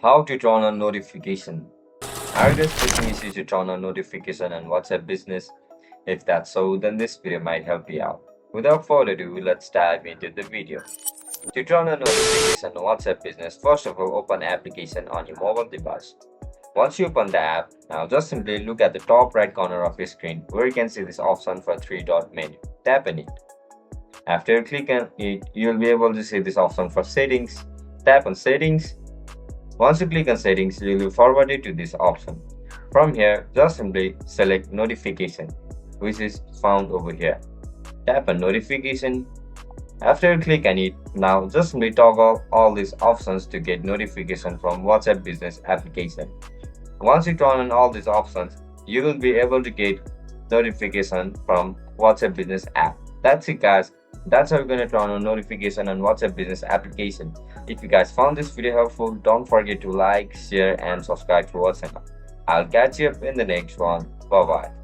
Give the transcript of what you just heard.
How to turn on notification. Are you expecting easy to turn on notification on WhatsApp Business? If that's so, then this video might help you out. Without further ado, let's dive into the video. To turn on notification on WhatsApp Business, first of all, open the application on your mobile device. Once you open the app, now just simply look at the top right corner of your screen where you can see this option for three-dot menu. Tap on it. After you click on it, you'll be able to see this option for settings. Tap on settings. Once you click on settings, you will be forwarded to this option. From here, just simply select notification, which is found over here. Tap on notification. After you click on it, now just simply toggle all these options to get notification from WhatsApp Business application. Once you turn on all these options, you will be able to get notification from WhatsApp Business app. That's it, guys. That's how you're going to turn on notification on WhatsApp Business application. If you guys found this video helpful, don't forget to like, share, and subscribe to our channel. I'll catch you up in the next one. Bye bye.